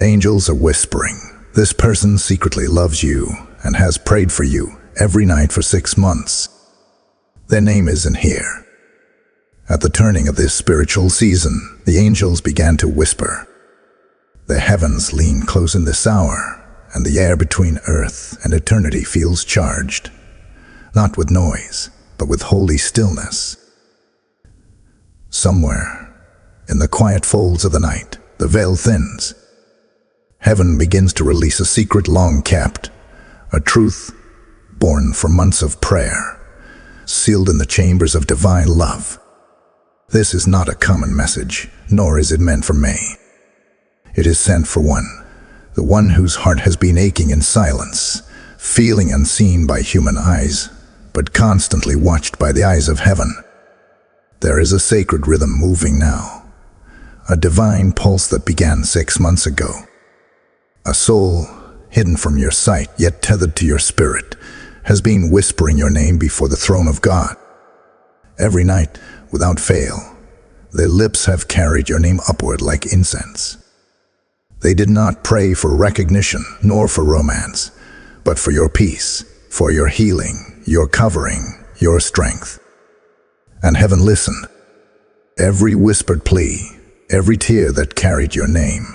Angels are whispering. This person secretly loves you and has prayed for you every night for 6 months. Their name isn't here. At the turning of this spiritual season, the angels began to whisper. The heavens lean close in this hour, and the air between earth and eternity feels charged, not with noise, but with holy stillness. Somewhere, in the quiet folds of the night, the veil thins. Heaven begins to release a secret long kept, a truth born from months of prayer, sealed in the chambers of divine love. This is not a common message, nor is it meant for me. It is sent for one, the one whose heart has been aching in silence, feeling unseen by human eyes, but constantly watched by the eyes of heaven. There is a sacred rhythm moving now, a divine pulse that began 6 months ago. A soul, hidden from your sight, yet tethered to your spirit, has been whispering your name before the throne of God. Every night, without fail, their lips have carried your name upward like incense. They did not pray for recognition, nor for romance, but for your peace, for your healing, your covering, your strength. And heaven listened. Every whispered plea, every tear that carried your name,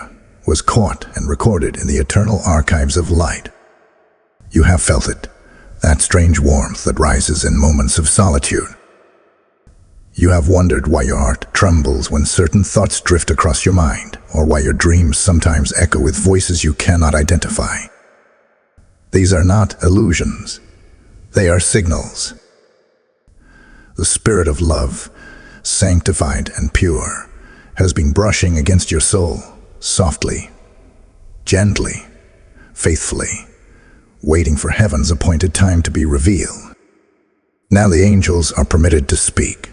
was caught and recorded in the eternal archives of light. You have felt it, that strange warmth that rises in moments of solitude. You have wondered why your heart trembles when certain thoughts drift across your mind, or why your dreams sometimes echo with voices you cannot identify. These are not illusions. They are signals. The spirit of love, sanctified and pure, has been brushing against your soul, softly, gently, faithfully, waiting for heaven's appointed time to be revealed. Now the angels are permitted to speak.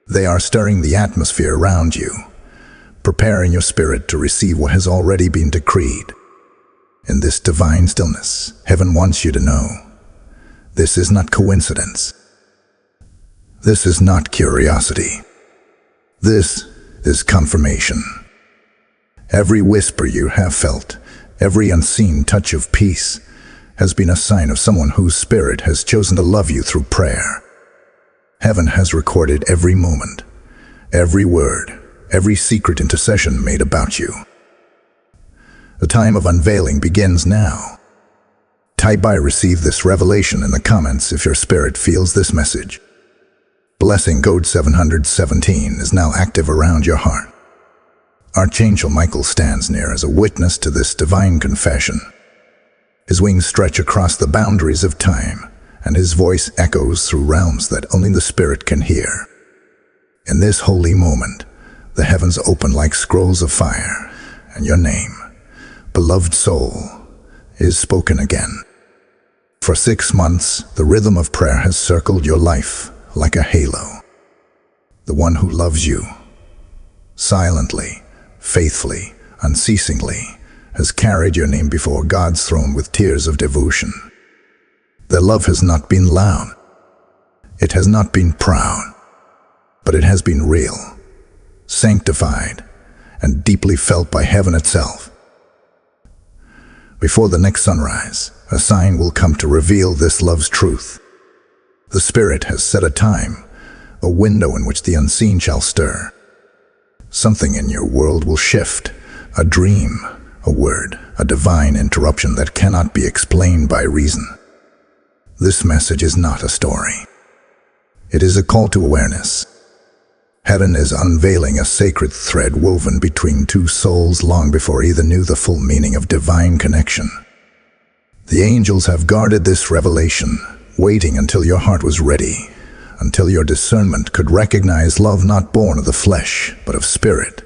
They are stirring the atmosphere around you, preparing your spirit to receive what has already been decreed. In this divine stillness, heaven wants you to know, this is not coincidence. This is not curiosity. This is confirmation. Every whisper you have felt, every unseen touch of peace, has been a sign of someone whose spirit has chosen to love you through prayer. Heaven has recorded every moment, every word, every secret intercession made about you. The time of unveiling begins now. Type "I receive this revelation" in the comments if your spirit feels this message. Blessing code 717 is now active around your heart. Archangel Michael stands near as a witness to this divine confession. His wings stretch across the boundaries of time, and his voice echoes through realms that only the Spirit can hear. In this holy moment, the heavens open like scrolls of fire, and your name, beloved soul, is spoken again. For 6 months, the rhythm of prayer has circled your life like a halo. The one who loves you, silently, faithfully, unceasingly, has carried your name before God's throne with tears of devotion. Their love has not been loud. It has not been proud, but it has been real, sanctified, and deeply felt by heaven itself. Before the next sunrise, a sign will come to reveal this love's truth. The Spirit has set a time, a window in which the unseen shall stir. Something in your world will shift, a dream, a word, a divine interruption that cannot be explained by reason. This message is not a story. It is a call to awareness. Heaven is unveiling a sacred thread woven between two souls long before either knew the full meaning of divine connection. The angels have guarded this revelation, waiting until your heart was ready, until your discernment could recognize love not born of the flesh, but of spirit.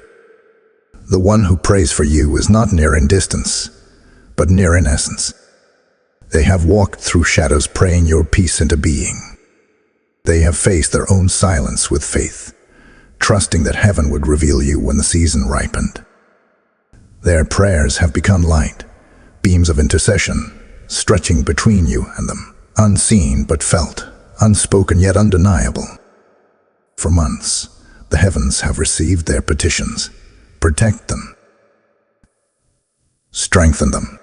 The one who prays for you is not near in distance, but near in essence. They have walked through shadows praying your peace into being. They have faced their own silence with faith, trusting that heaven would reveal you when the season ripened. Their prayers have become light, beams of intercession, stretching between you and them, unseen but felt, unspoken yet undeniable. For months, the heavens have received their petitions. Protect them. Strengthen them.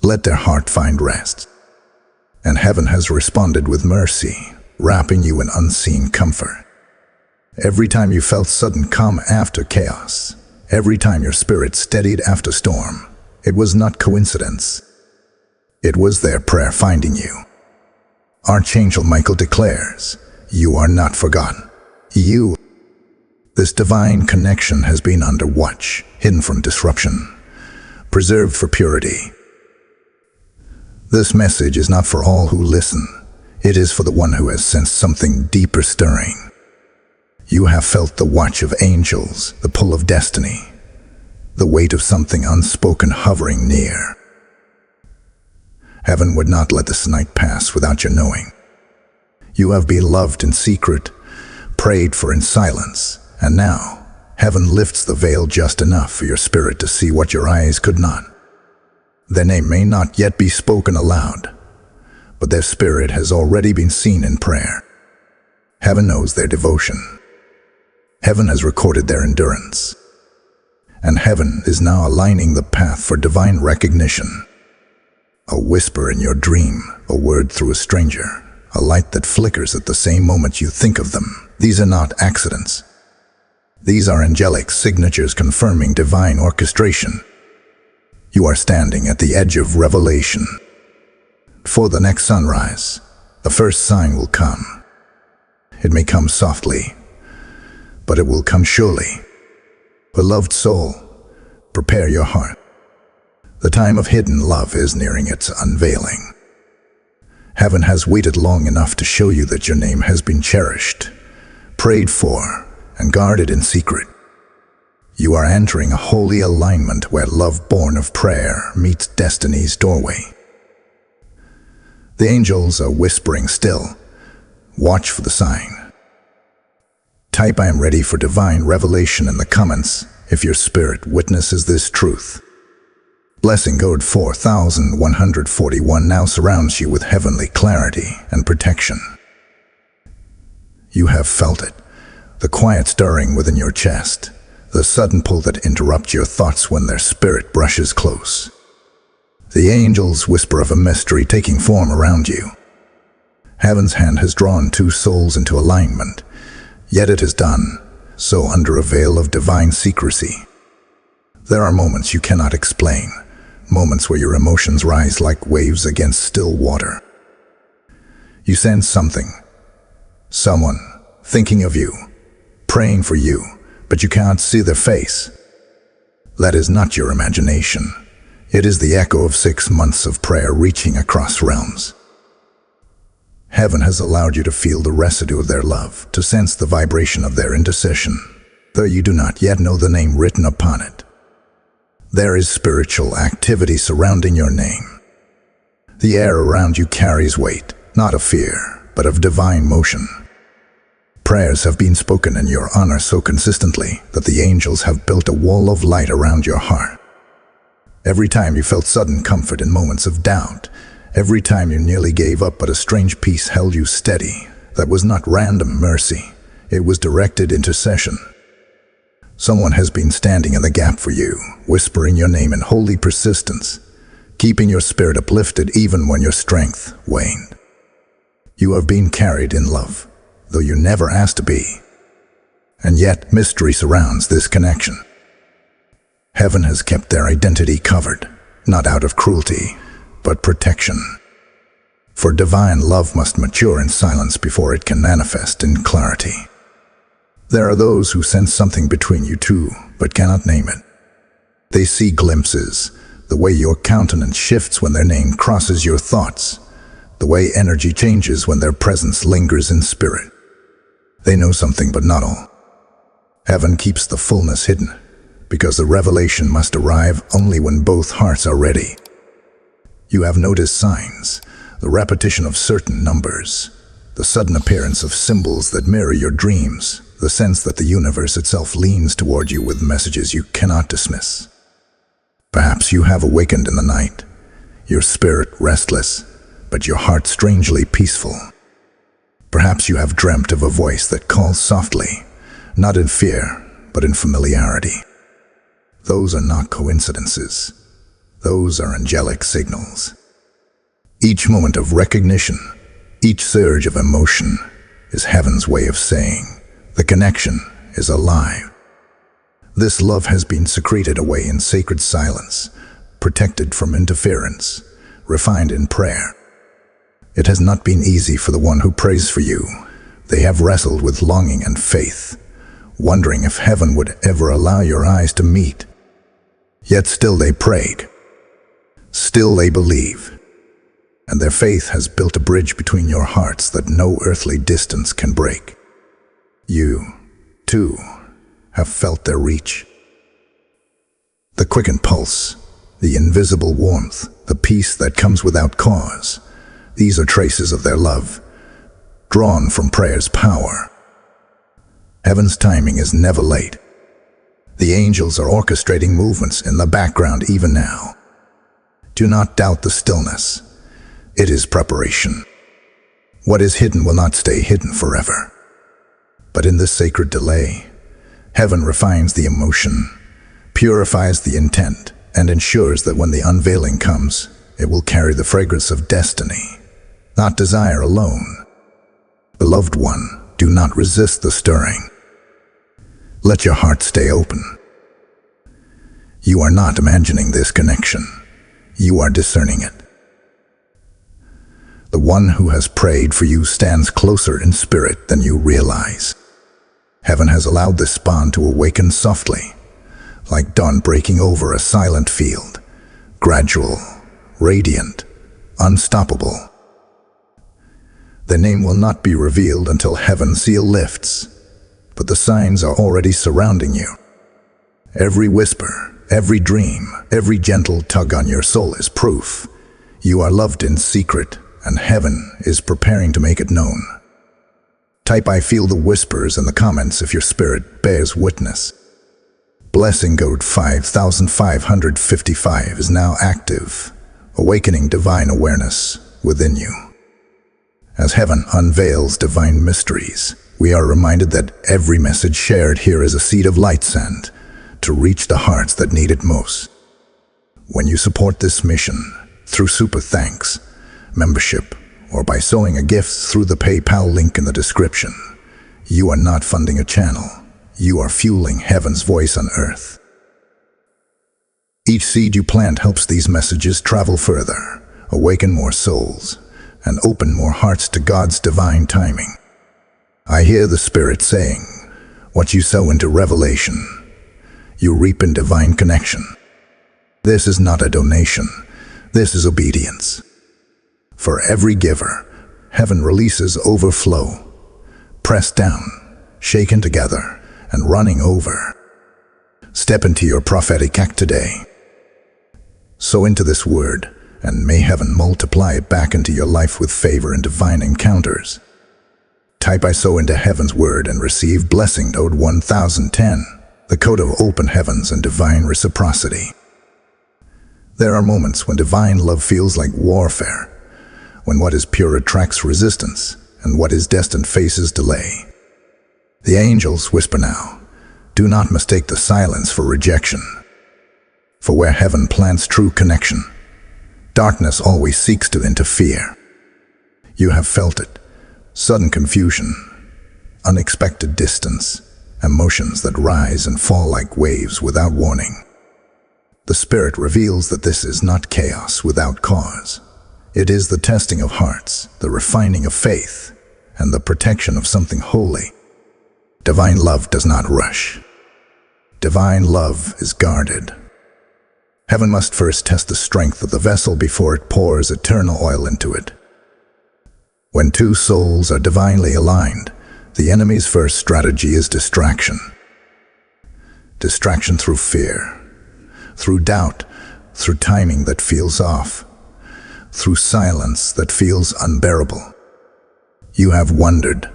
Let their heart find rest. And heaven has responded with mercy, wrapping you in unseen comfort. Every time you felt sudden calm after chaos, every time your spirit steadied after storm, it was not coincidence. It was their prayer finding you. Archangel Michael declares, "You are not forgotten. This divine connection has been under watch, hidden from disruption, preserved for purity." This message is not for all who listen. It is for the one who has sensed something deeper stirring. You have felt the watch of angels, the pull of destiny, the weight of something unspoken hovering near. Heaven would not let this night pass without your knowing. You have been loved in secret, prayed for in silence, and now heaven lifts the veil just enough for your spirit to see what your eyes could not. Their name may not yet be spoken aloud, but their spirit has already been seen in prayer. Heaven knows their devotion. Heaven has recorded their endurance. And heaven is now aligning the path for divine recognition. A whisper in your dream, a word through a stranger, a light that flickers at the same moment you think of them. These are not accidents. These are angelic signatures confirming divine orchestration. You are standing at the edge of revelation. For the next sunrise, the first sign will come. It may come softly, but it will come surely. Beloved soul, prepare your heart. The time of hidden love is nearing its unveiling. Heaven has waited long enough to show you that your name has been cherished, prayed for, and guarded in secret. You are entering a holy alignment where love born of prayer meets destiny's doorway. The angels are whispering still. Watch for the sign. Type "I am ready for divine revelation" in the comments if your spirit witnesses this truth. Blessing code 4141 now surrounds you with heavenly clarity and protection. You have felt it, the quiet stirring within your chest, the sudden pull that interrupts your thoughts when their spirit brushes close. The angels whisper of a mystery taking form around you. Heaven's hand has drawn two souls into alignment, yet it is done so under a veil of divine secrecy. There are moments you cannot explain, moments where your emotions rise like waves against still water. You sense something, someone thinking of you, praying for you, but you cannot see their face. That is not your imagination. It is the echo of 6 months of prayer reaching across realms. Heaven has allowed you to feel the residue of their love, to sense the vibration of their intercession, though you do not yet know the name written upon it. There is spiritual activity surrounding your name. The air around you carries weight, not of fear, but of divine motion. Prayers have been spoken in your honor so consistently that the angels have built a wall of light around your heart. Every time you felt sudden comfort in moments of doubt, every time you nearly gave up but a strange peace held you steady, that was not random mercy, it was directed intercession. Someone has been standing in the gap for you, whispering your name in holy persistence, keeping your spirit uplifted even when your strength waned. You have been carried in love, though you never asked to be. And yet mystery surrounds this connection. Heaven has kept their identity covered, not out of cruelty, but protection. For divine love must mature in silence before it can manifest in clarity. There are those who sense something between you two, but cannot name it. They see glimpses, the way your countenance shifts when their name crosses your thoughts, the way energy changes when their presence lingers in spirit. They know something, but not all. Heaven keeps the fullness hidden, because the revelation must arrive only when both hearts are ready. You have noticed signs, the repetition of certain numbers, the sudden appearance of symbols that mirror your dreams, the sense that the universe itself leans toward you with messages you cannot dismiss. Perhaps you have awakened in the night, your spirit restless, but your heart strangely peaceful. Perhaps you have dreamt of a voice that calls softly, not in fear, but in familiarity. Those are not coincidences. Those are angelic signals. Each moment of recognition, each surge of emotion is heaven's way of saying, the connection is alive. This love has been secreted away in sacred silence, protected from interference, refined in prayer. It has not been easy for the one who prays for you. They have wrestled with longing and faith, wondering if heaven would ever allow your eyes to meet. Yet still they prayed. Still they believe. And their faith has built a bridge between your hearts that no earthly distance can break. You, too, have felt their reach. The quickened pulse, the invisible warmth, the peace that comes without cause. These are traces of their love, drawn from prayer's power. Heaven's timing is never late. The angels are orchestrating movements in the background even now. Do not doubt the stillness. It is preparation. What is hidden will not stay hidden forever. But in this sacred delay, heaven refines the emotion, purifies the intent, and ensures that when the unveiling comes, it will carry the fragrance of destiny, not desire alone. Beloved one, do not resist the stirring. Let your heart stay open. You are not imagining this connection. You are discerning it. The one who has prayed for you stands closer in spirit than you realize. Heaven has allowed this bond to awaken softly, like dawn breaking over a silent field, gradual, radiant, unstoppable. The name will not be revealed until heaven's seal lifts, but the signs are already surrounding you. Every whisper, every dream, every gentle tug on your soul is proof. You are loved in secret, and heaven is preparing to make it known. Type "I feel the whispers" in the comments if your spirit bears witness. Blessing code 5555 is now active, awakening divine awareness within you. As heaven unveils divine mysteries, we are reminded that every message shared here is a seed of light sent to reach the hearts that need it most. When you support this mission through super thanks, membership, or by sowing a gift through the PayPal link in the description, you are not funding a channel. You are fueling heaven's voice on earth. Each seed you plant helps these messages travel further, awaken more souls, and open more hearts to God's divine timing. I hear the Spirit saying, what you sow into revelation, you reap in divine connection. This is not a donation. This is obedience. For every giver, heaven releases overflow, pressed down, shaken together, and running over. Step into your prophetic act today. Sow into this word, and may heaven multiply it back into your life with favor and divine encounters. Type "I sow" into heaven's word and receive blessing code 1010, the code of open heavens and divine reciprocity. There are moments when divine love feels like warfare, when what is pure attracts resistance, and what is destined faces delay. The angels whisper now, do not mistake the silence for rejection. For where heaven plants true connection, darkness always seeks to interfere. You have felt it, sudden confusion, unexpected distance, emotions that rise and fall like waves without warning. The Spirit reveals that this is not chaos without cause. It is the testing of hearts, the refining of faith, and the protection of something holy. Divine love does not rush. Divine love is guarded. Heaven must first test the strength of the vessel before it pours eternal oil into it. When two souls are divinely aligned, the enemy's first strategy is distraction. Distraction through fear, through doubt, through timing that feels off, through silence that feels unbearable. You have wondered,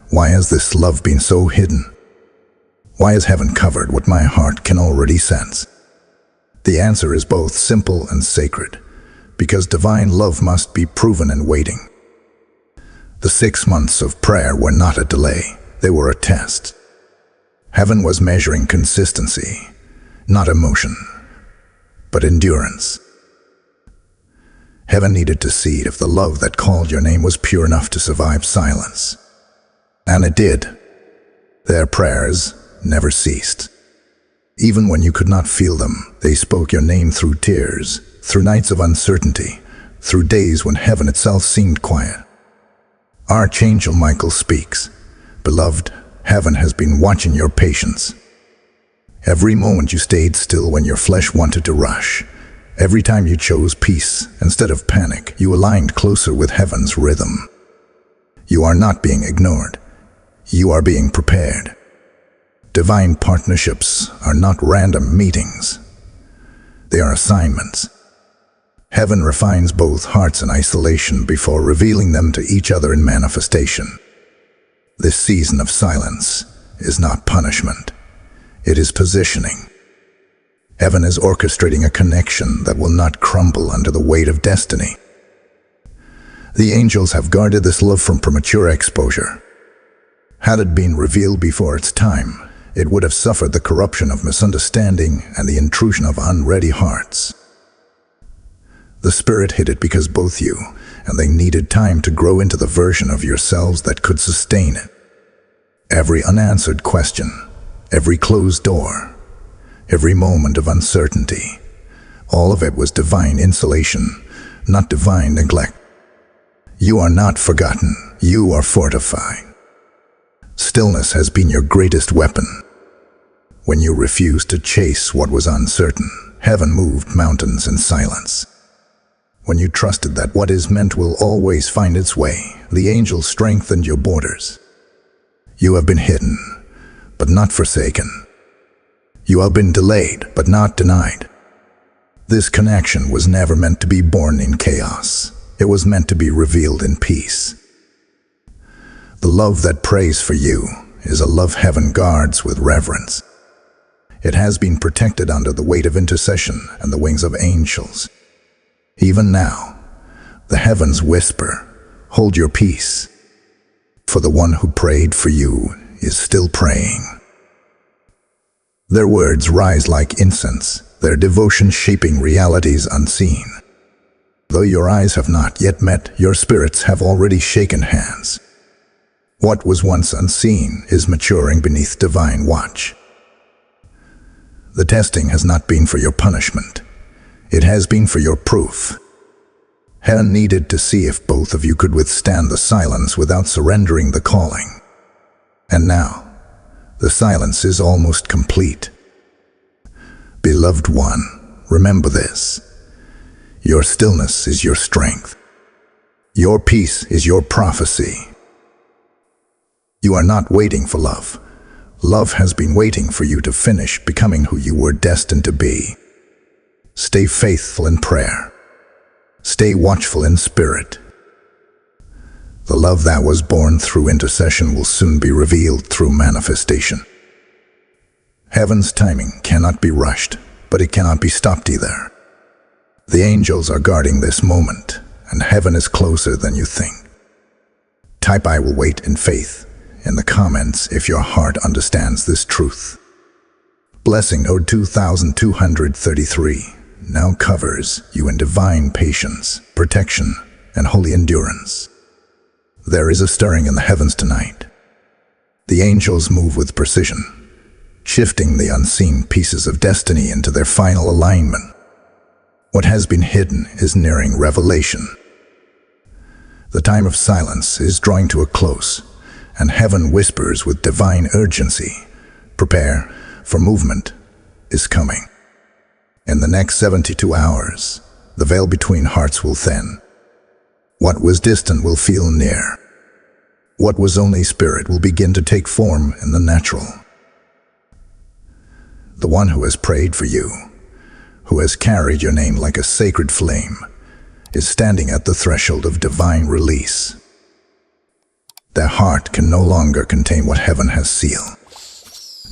why has this love been so hidden? Why has heaven covered what my heart can already sense? The answer is both simple and sacred, because divine love must be proven in waiting. The 6 months of prayer were not a delay, they were a test. Heaven was measuring consistency, not emotion, but endurance. Heaven needed to see if the love that called your name was pure enough to survive silence. And it did. Their prayers never ceased. Even when you could not feel them, they spoke your name through tears, through nights of uncertainty, through days when heaven itself seemed quiet. Archangel Michael speaks, "Beloved, heaven has been watching your patience. Every moment you stayed still when your flesh wanted to rush. Every time you chose peace instead of panic, you aligned closer with heaven's rhythm. You are not being ignored. You are being prepared. Divine partnerships are not random meetings. They are assignments. Heaven refines both hearts in isolation before revealing them to each other in manifestation. This season of silence is not punishment. It is positioning. Heaven is orchestrating a connection that will not crumble under the weight of destiny. The angels have guarded this love from premature exposure. Had it been revealed before its time, it would have suffered the corruption of misunderstanding and the intrusion of unready hearts. The Spirit hid it because both you and they needed time to grow into the version of yourselves that could sustain it. Every unanswered question, every closed door, every moment of uncertainty, all of it was divine insulation, not divine neglect. You are not forgotten, you are fortified. Stillness has been your greatest weapon. When you refused to chase what was uncertain, heaven moved mountains in silence. When you trusted that what is meant will always find its way, the angels strengthened your borders. You have been hidden, but not forsaken. You have been delayed, but not denied. This connection was never meant to be born in chaos. It was meant to be revealed in peace. The love that prays for you is a love heaven guards with reverence. It has been protected under the weight of intercession and the wings of angels. Even now, the heavens whisper, "Hold your peace," for the one who prayed for you is still praying. Their words rise like incense, their devotion shaping realities unseen. Though your eyes have not yet met, your spirits have already shaken hands. What was once unseen is maturing beneath divine watch. The testing has not been for your punishment. It has been for your proof. Heaven needed to see if both of you could withstand the silence without surrendering the calling. And now, the silence is almost complete. Beloved one, remember this. Your stillness is your strength. Your peace is your prophecy. You are not waiting for love. Love has been waiting for you to finish becoming who you were destined to be. Stay faithful in prayer. Stay watchful in spirit. The love that was born through intercession will soon be revealed through manifestation. Heaven's timing cannot be rushed, but it cannot be stopped either. The angels are guarding this moment, and heaven is closer than you think. Type "I will wait" in faith in the comments if your heart understands this truth. Blessing Ode 2233 now covers you in divine patience, protection, and holy endurance. There is a stirring in the heavens tonight. The angels move with precision, shifting the unseen pieces of destiny into their final alignment. What has been hidden is nearing revelation. The time of silence is drawing to a close, and heaven whispers with divine urgency, "Prepare, for movement is coming." In the next 72 hours, the veil between hearts will thin. What was distant will feel near. What was only spirit will begin to take form in the natural. The one who has prayed for you, who has carried your name like a sacred flame, is standing at the threshold of divine release. Their heart can no longer contain what heaven has sealed.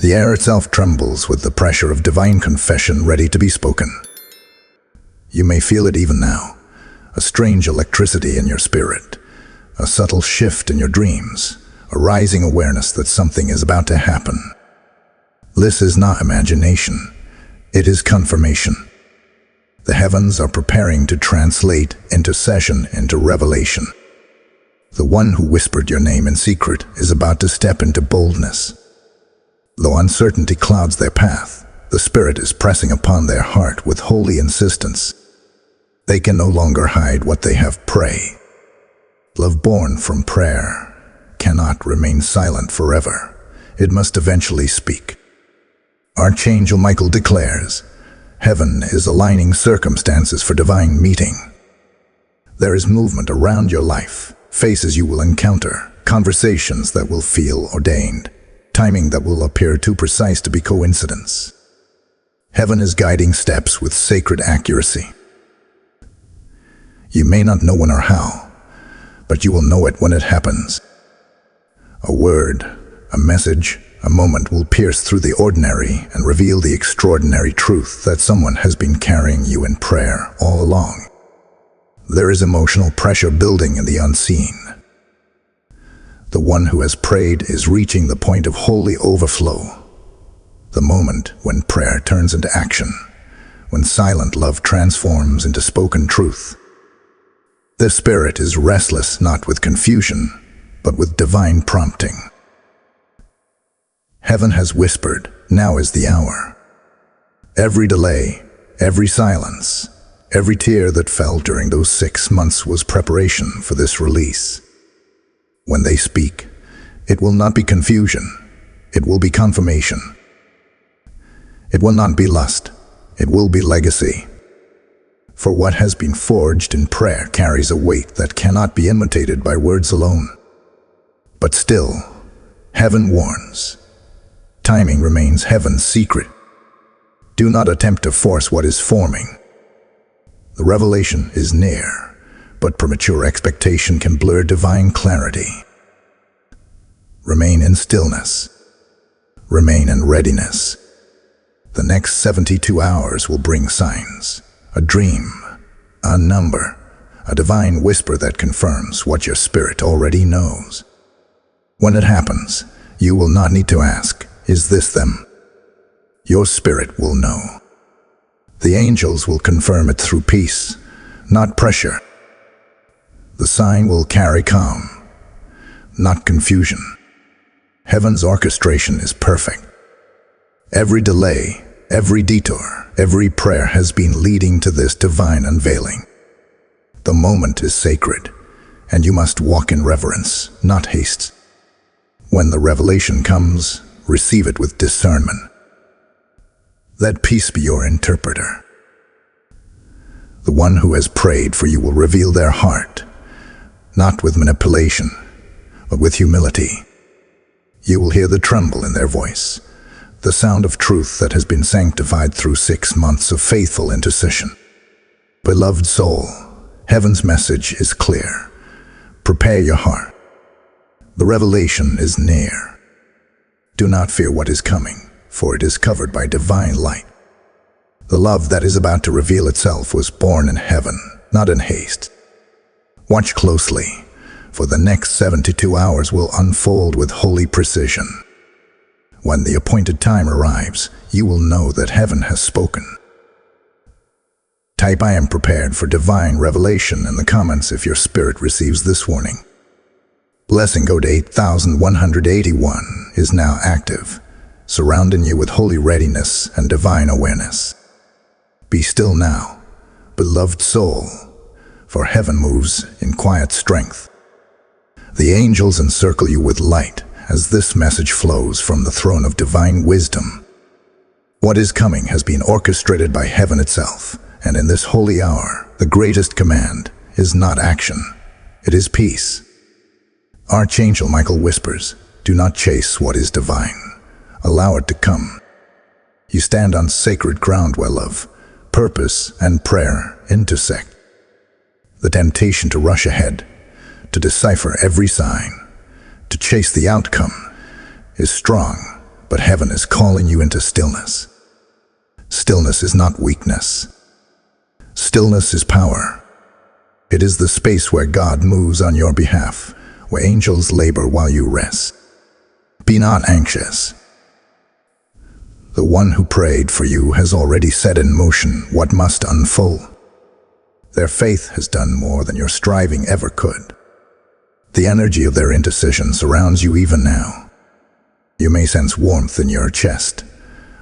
The air itself trembles with the pressure of divine confession ready to be spoken. You may feel it even now, a strange electricity in your spirit, a subtle shift in your dreams, a rising awareness that something is about to happen. This is not imagination, it is confirmation. The heavens are preparing to translate intercession into revelation. The one who whispered your name in secret is about to step into boldness. Though uncertainty clouds their path, the Spirit is pressing upon their heart with holy insistence. They can no longer hide what they have prayed. Love born from prayer cannot remain silent forever. It must eventually speak. Archangel Michael declares, heaven is aligning circumstances for divine meeting. There is movement around your life, faces you will encounter, conversations that will feel ordained, timing that will appear too precise to be coincidence. Heaven is guiding steps with sacred accuracy. You may not know when or how, but you will know it when it happens. A word, a message, a moment will pierce through the ordinary and reveal the extraordinary truth that someone has been carrying you in prayer all along. There is emotional pressure building in the unseen. The one who has prayed is reaching the point of holy overflow. The moment when prayer turns into action, when silent love transforms into spoken truth. The Spirit is restless not with confusion, but with divine prompting. Heaven has whispered, now is the hour. Every delay, every silence, every tear that fell during those 6 months was preparation for this release. When they speak, it will not be confusion, it will be confirmation. It will not be lust, it will be legacy. For what has been forged in prayer carries a weight that cannot be imitated by words alone. But still, heaven warns. Timing remains heaven's secret. Do not attempt to force what is forming. The revelation is near, but premature expectation can blur divine clarity. Remain in stillness. Remain in readiness. The next 72 hours will bring signs. A dream, a number, a divine whisper that confirms what your spirit already knows. When it happens, you will not need to ask, is this them? Your spirit will know. The angels will confirm it through peace, not pressure. The sign will carry calm, not confusion. Heaven's orchestration is perfect. Every delay, every detour, every prayer has been leading to this divine unveiling. The moment is sacred, and you must walk in reverence, not haste. When the revelation comes, receive it with discernment. Let peace be your interpreter. The one who has prayed for you will reveal their heart, not with manipulation, but with humility. You will hear the tremble in their voice, the sound of truth that has been sanctified through 6 months of faithful intercession. Beloved soul, heaven's message is clear. Prepare your heart. The revelation is near. Do not fear what is coming, for it is covered by divine light. The love that is about to reveal itself was born in heaven, not in haste. Watch closely, for the next 72 hours will unfold with holy precision. When the appointed time arrives, you will know that heaven has spoken. Type I am prepared for divine revelation in the comments if your spirit receives this warning. Blessing code 8181 is now active, surrounding you with holy readiness and divine awareness. Be still now, beloved soul, for heaven moves in quiet strength. The angels encircle you with light as this message flows from the throne of divine wisdom. What is coming has been orchestrated by heaven itself, and in this holy hour, the greatest command is not action, it is peace. Archangel Michael whispers, do not chase what is divine, allow it to come. You stand on sacred ground where love, purpose, and prayer intersect. The temptation to rush ahead, to decipher every sign, to chase the outcome, is strong, but heaven is calling you into stillness. Stillness is not weakness. Stillness is power. It is the space where God moves on your behalf, where angels labor while you rest. Be not anxious. The one who prayed for you has already set in motion what must unfold. Their faith has done more than your striving ever could. The energy of their intercession surrounds you even now. You may sense warmth in your chest,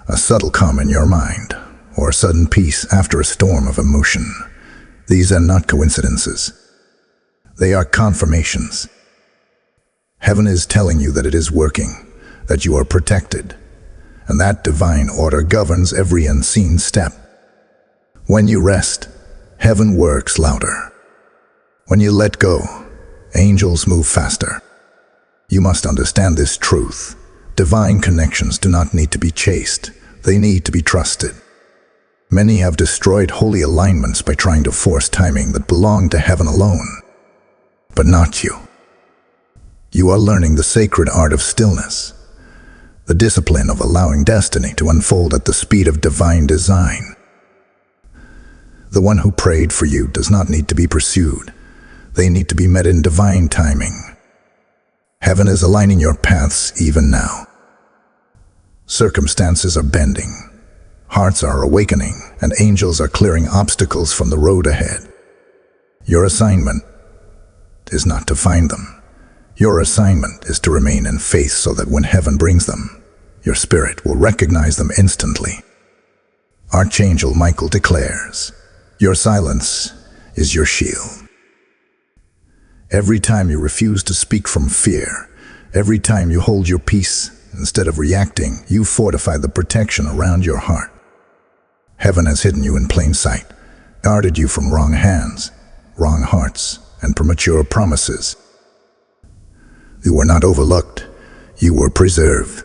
a subtle calm in your mind, or a sudden peace after a storm of emotion. These are not coincidences. They are confirmations. Heaven is telling you that it is working, that you are protected, and that divine order governs every unseen step. When you rest, heaven works louder. When you let go, angels move faster. You must understand this truth. Divine connections do not need to be chased. They need to be trusted. Many have destroyed holy alignments by trying to force timing that belonged to heaven alone. But not you. You are learning the sacred art of stillness, the discipline of allowing destiny to unfold at the speed of divine design. The one who prayed for you does not need to be pursued. They need to be met in divine timing. Heaven is aligning your paths even now. Circumstances are bending, hearts are awakening, and angels are clearing obstacles from the road ahead. Your assignment is not to find them. Your assignment is to remain in faith so that when heaven brings them, your spirit will recognize them instantly. Archangel Michael declares, "Your silence is your shield." Every time you refuse to speak from fear, every time you hold your peace instead of reacting, you fortify the protection around your heart. Heaven has hidden you in plain sight, guarded you from wrong hands, wrong hearts, and premature promises. You were not overlooked, you were preserved.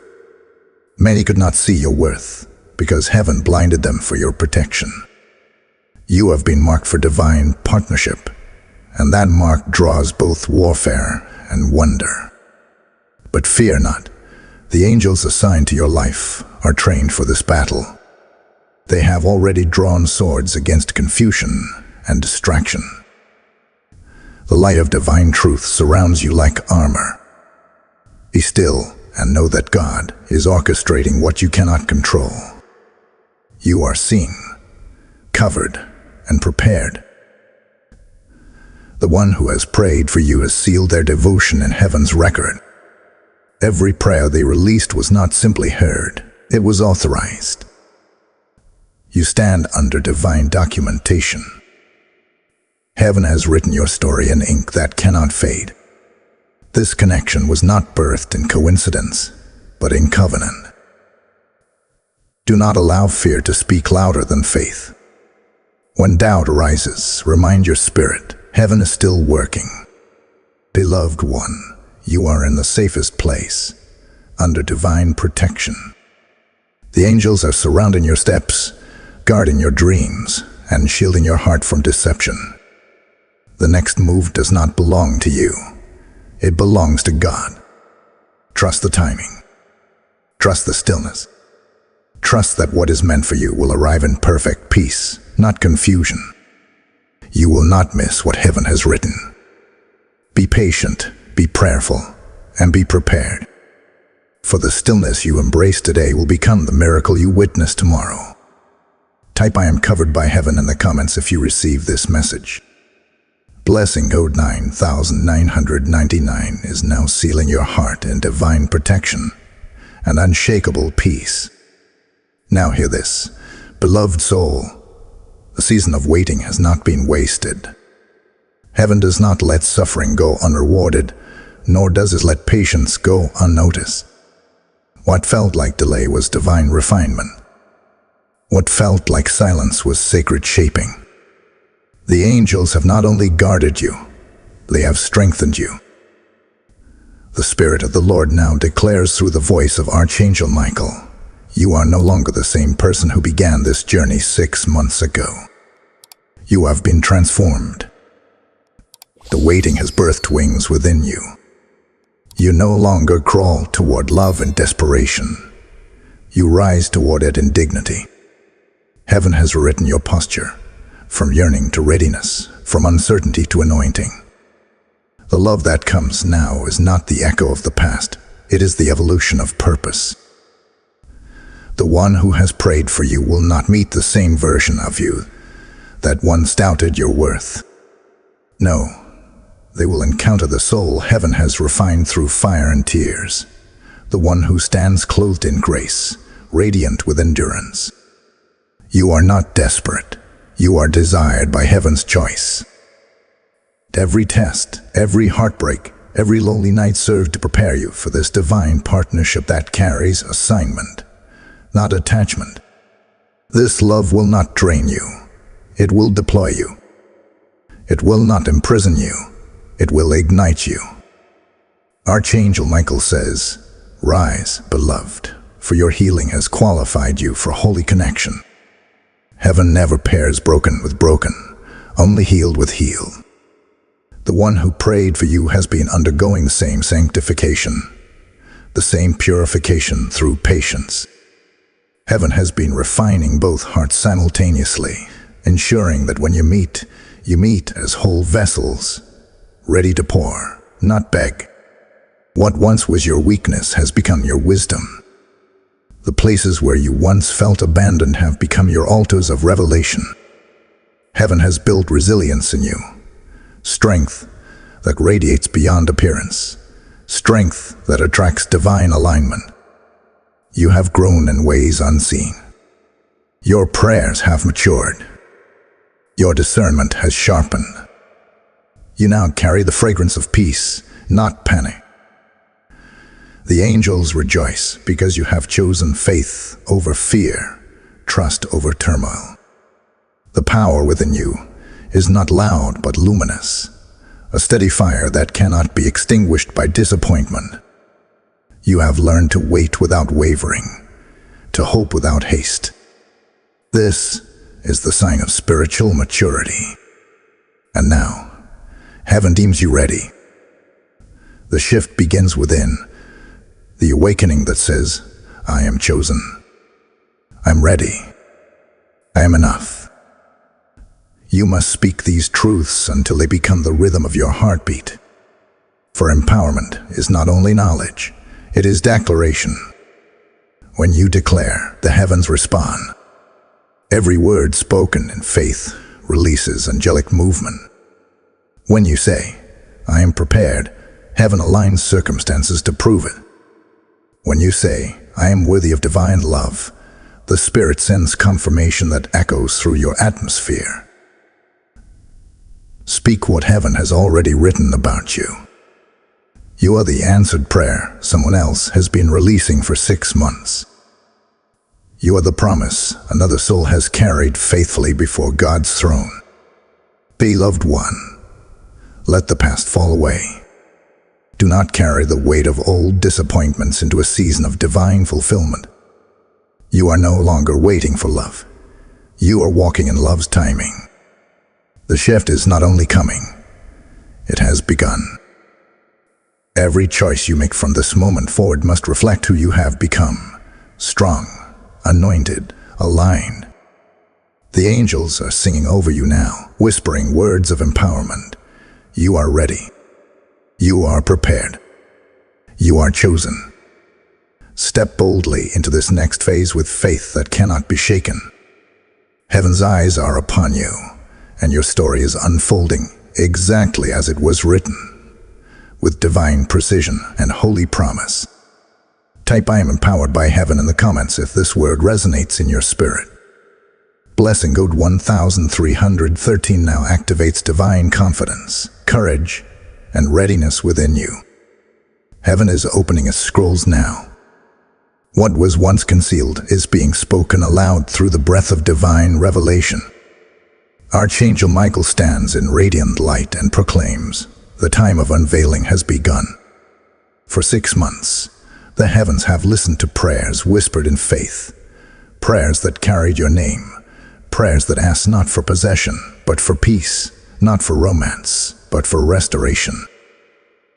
Many could not see your worth because heaven blinded them for your protection. You have been marked for divine partnership, and that mark draws both warfare and wonder. But fear not. The angels assigned to your life are trained for this battle. They have already drawn swords against confusion and distraction. The light of divine truth surrounds you like armor. Be still and know that God is orchestrating what you cannot control. You are seen, covered, and prepared. The one who has prayed for you has sealed their devotion in heaven's record. Every prayer they released was not simply heard, it was authorized. You stand under divine documentation. Heaven has written your story in ink that cannot fade. This connection was not birthed in coincidence, but in covenant. Do not allow fear to speak louder than faith. When doubt arises, remind your spirit, heaven is still working. Beloved one, you are in the safest place, under divine protection. The angels are surrounding your steps, guarding your dreams, and shielding your heart from deception. The next move does not belong to you. It belongs to God. Trust the timing. Trust the stillness. Trust that what is meant for you will arrive in perfect peace, not confusion. You will not miss what heaven has written. Be patient, be prayerful, and be prepared. For the stillness you embrace today will become the miracle you witness tomorrow. Type "I am covered by heaven" in the comments if you receive this message. Blessing code 9999 is now sealing your heart in divine protection and unshakable peace. Now hear this, beloved soul, the season of waiting has not been wasted. Heaven does not let suffering go unrewarded, nor does it let patience go unnoticed. What felt like delay was divine refinement. What felt like silence was sacred shaping. The angels have not only guarded you, they have strengthened you. The Spirit of the Lord now declares through the voice of Archangel Michael, you are no longer the same person who began this journey 6 months ago. You have been transformed. The waiting has birthed wings within you. You no longer crawl toward love in desperation. You rise toward it in dignity. Heaven has rewritten your posture, from yearning to readiness, from uncertainty to anointing. The love that comes now is not the echo of the past, it is the evolution of purpose. The one who has prayed for you will not meet the same version of you that once doubted your worth. No, they will encounter the soul heaven has refined through fire and tears, the one who stands clothed in grace, radiant with endurance. You are not desperate. You are desired by heaven's choice. Every test, every heartbreak, every lonely night served to prepare you for this divine partnership that carries assignment, not attachment. This love will not drain you. It will deploy you. It will not imprison you. It will ignite you. Archangel Michael says, "Rise, beloved, for your healing has qualified you for holy connection." Heaven never pairs broken with broken, only healed with healed. The one who prayed for you has been undergoing the same sanctification, the same purification through patience. Heaven has been refining both hearts simultaneously, ensuring that when you meet as whole vessels, ready to pour, not beg. What once was your weakness has become your wisdom. The places where you once felt abandoned have become your altars of revelation. Heaven has built resilience in you, strength that radiates beyond appearance, strength that attracts divine alignment. You have grown in ways unseen. Your prayers have matured. Your discernment has sharpened. You now carry the fragrance of peace, not panic. The angels rejoice because you have chosen faith over fear, trust over turmoil. The power within you is not loud but luminous, a steady fire that cannot be extinguished by disappointment. You have learned to wait without wavering, to hope without haste. This is the sign of spiritual maturity. And now, heaven deems you ready. The shift begins within, the awakening that says, "I am chosen. I'm ready. I am enough." You must speak these truths until they become the rhythm of your heartbeat. For empowerment is not only knowledge, it is declaration. When you declare, the heavens respond. Every word spoken in faith releases angelic movement. When you say, "I am prepared," heaven aligns circumstances to prove it. When you say, "I am worthy of divine love," the Spirit sends confirmation that echoes through your atmosphere. Speak what heaven has already written about you. You are the answered prayer someone else has been releasing for 6 months. You are the promise another soul has carried faithfully before God's throne. Beloved one, let the past fall away. Do not carry the weight of old disappointments into a season of divine fulfillment. You are no longer waiting for love. You are walking in love's timing. The shift is not only coming, it has begun. Every choice you make from this moment forward must reflect who you have become: strong, anointed, aligned. The angels are singing over you now, whispering words of empowerment. You are ready. You are prepared. You are chosen. Step boldly into this next phase with faith that cannot be shaken. Heaven's eyes are upon you, and your story is unfolding exactly as it was written, with divine precision and holy promise. Type "I am empowered by heaven" in the comments if this word resonates in your spirit. Blessing Code 1313 now activates divine confidence, courage, and readiness within you. Heaven is opening its scrolls now. What was once concealed is being spoken aloud through the breath of divine revelation. Archangel Michael stands in radiant light and proclaims, "The time of unveiling has begun." For 6 months, the heavens have listened to prayers whispered in faith, prayers that carried your name, prayers that asked not for possession, but for peace, not for romance, but for restoration.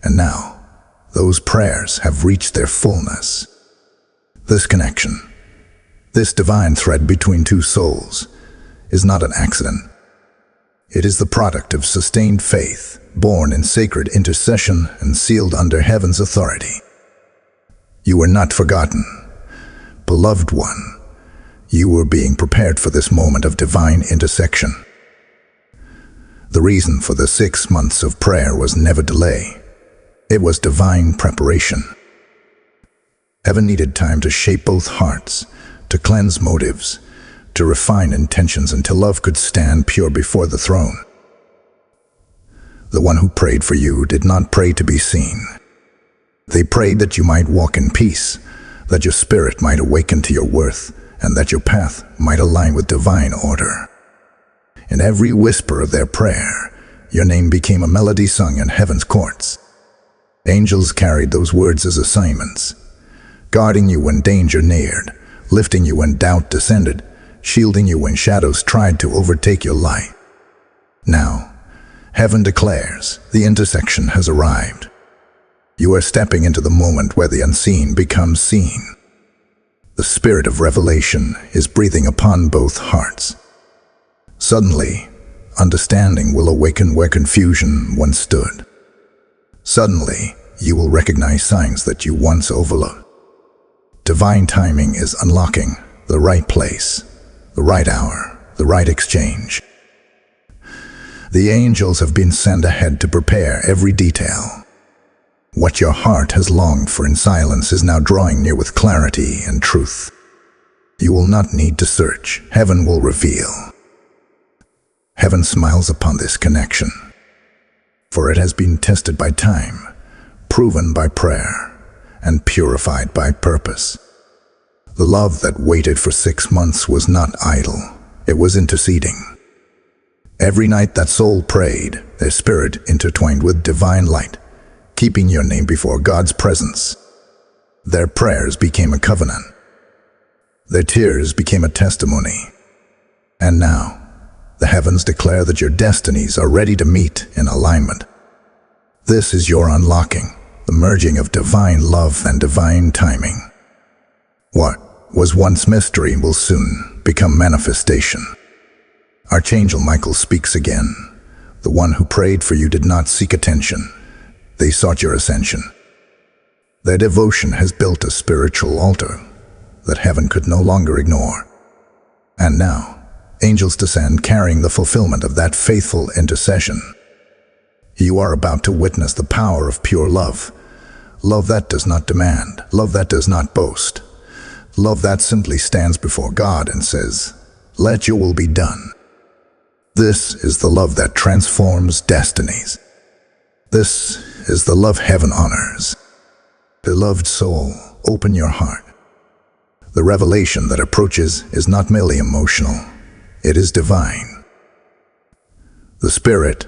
And now, those prayers have reached their fullness. This connection, this divine thread between two souls, is not an accident. It is the product of sustained faith, born in sacred intercession and sealed under heaven's authority. You are not forgotten, beloved one. You were being prepared for this moment of divine intersection. The reason for the 6 months of prayer was never delay. It was divine preparation. Heaven needed time to shape both hearts, to cleanse motives, to refine intentions until love could stand pure before the throne. The one who prayed for you did not pray to be seen. They prayed that you might walk in peace, that your spirit might awaken to your worth, and that your path might align with divine order. In every whisper of their prayer, your name became a melody sung in heaven's courts. Angels carried those words as assignments, guarding you when danger neared, lifting you when doubt descended, shielding you when shadows tried to overtake your light. Now, heaven declares the intersection has arrived. You are stepping into the moment where the unseen becomes seen. The spirit of revelation is breathing upon both hearts. Suddenly, understanding will awaken where confusion once stood. Suddenly, you will recognize signs that you once overlooked. Divine timing is unlocking the right place, the right hour, the right exchange. The angels have been sent ahead to prepare every detail. What your heart has longed for in silence is now drawing near with clarity and truth. You will not need to search. Heaven will reveal. Heaven smiles upon this connection, for it has been tested by time, proven by prayer, and purified by purpose. The love that waited for 6 months was not idle. It was interceding. Every night that soul prayed, their spirit intertwined with divine light, keeping your name before God's presence. Their prayers became a covenant. Their tears became a testimony. And now, the heavens declare that your destinies are ready to meet in alignment. This is your unlocking, the merging of divine love and divine timing. What was once mystery will soon become manifestation. Archangel Michael speaks again. The one who prayed for you did not seek attention. They sought your ascension. Their devotion has built a spiritual altar that heaven could no longer ignore. And now, angels descend carrying the fulfillment of that faithful intercession. You are about to witness the power of pure love. Love that does not demand. Love that does not boast. Love that simply stands before God and says, "Let your will be done." This is the love that transforms destinies. This is the love heaven honors. Beloved soul, open your heart. The revelation that approaches is not merely emotional. It is divine. The Spirit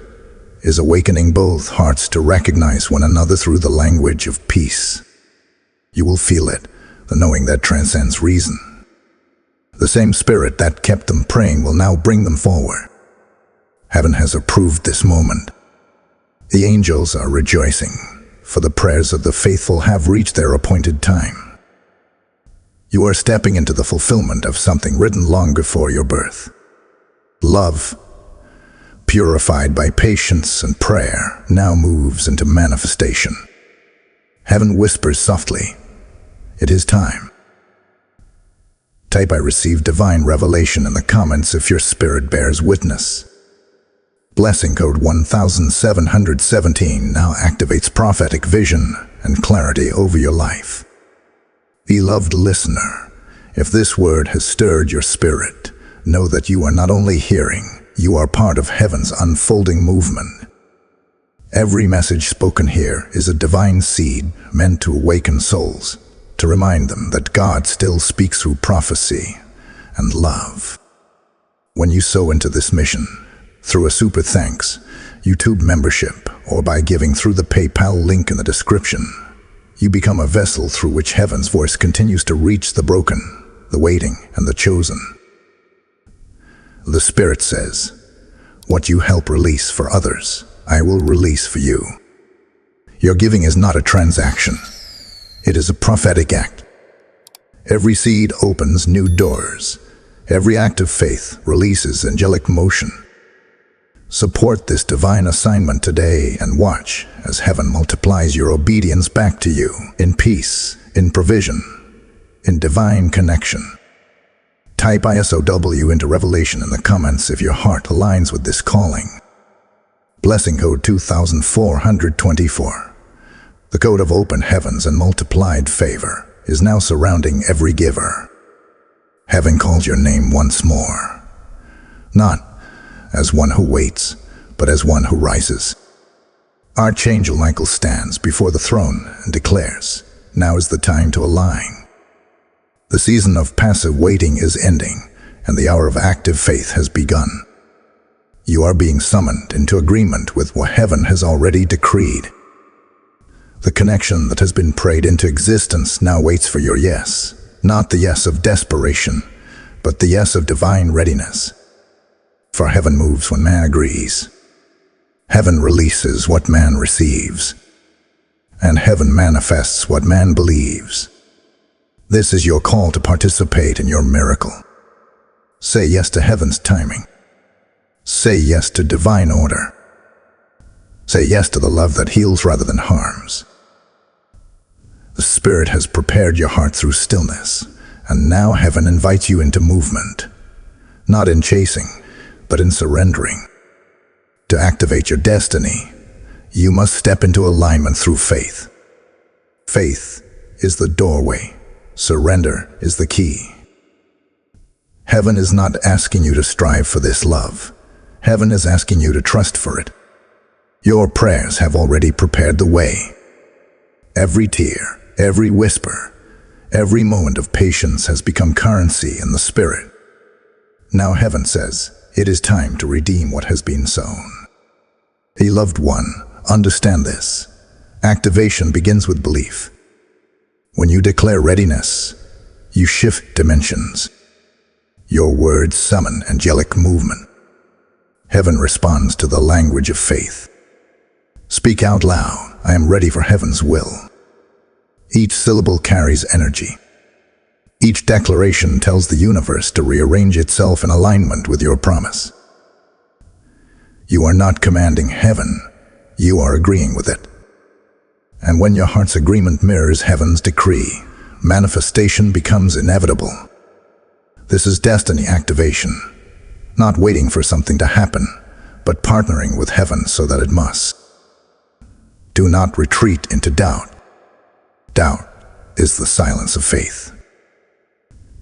is awakening both hearts to recognize one another through the language of peace. You will feel it, the knowing that transcends reason. The same Spirit that kept them praying will now bring them forward. Heaven has approved this moment. The angels are rejoicing, for the prayers of the faithful have reached their appointed time. You are stepping into the fulfillment of something written long before your birth. Love, purified by patience and prayer, now moves into manifestation. Heaven whispers softly, "It is time." Type "I received divine revelation" in the comments if your spirit bears witness. Blessing code 1717 now activates prophetic vision and clarity over your life. Beloved listener, if this word has stirred your spirit, know that you are not only hearing, you are part of heaven's unfolding movement. Every message spoken here is a divine seed meant to awaken souls, to remind them that God still speaks through prophecy and love. When you sow into this mission, through a super thanks, YouTube membership, or by giving through the PayPal link in the description, you become a vessel through which heaven's voice continues to reach the broken, the waiting, and the chosen. The Spirit says, "What you help release for others, I will release for you." Your giving is not a transaction. It is a prophetic act. Every seed opens new doors. Every act of faith releases angelic motion. Support this divine assignment today and watch as heaven multiplies your obedience back to you in peace, in provision, in divine connection. Type ISOW into Revelation in the comments if your heart aligns with this calling. Blessing code 2424. The code of open heavens and multiplied favor is now surrounding every giver. Heaven calls your name once more, not as one who waits, but as one who rises. Archangel Michael stands before the throne and declares, now is the time to align. The season of passive waiting is ending, and the hour of active faith has begun. You are being summoned into agreement with what heaven has already decreed. The connection that has been prayed into existence now waits for your yes, not the yes of desperation, but the yes of divine readiness. For heaven moves when man agrees. Heaven releases what man receives, and heaven manifests what man believes. This is your call to participate in your miracle. Say yes to heaven's timing. Say yes to divine order. Say yes to the love that heals rather than harms. The Spirit has prepared your heart through stillness, and now heaven invites you into movement, not in chasing, but in surrendering. To activate your destiny, you must step into alignment through faith. Faith is the doorway. Surrender is the key. Heaven is not asking you to strive for this love. Heaven is asking you to trust for it. Your prayers have already prepared the way. Every tear, every whisper, every moment of patience has become currency in the Spirit. Now heaven says, it is time to redeem what has been sown. Beloved one, understand this. Activation begins with belief. When you declare readiness, you shift dimensions. Your words summon angelic movement. Heaven responds to the language of faith. Speak out loud, I am ready for heaven's will. Each syllable carries energy. Each declaration tells the universe to rearrange itself in alignment with your promise. You are not commanding heaven, you are agreeing with it. And when your heart's agreement mirrors heaven's decree, manifestation becomes inevitable. This is destiny activation, not waiting for something to happen, but partnering with heaven so that it must. Do not retreat into doubt. Doubt is the silence of faith.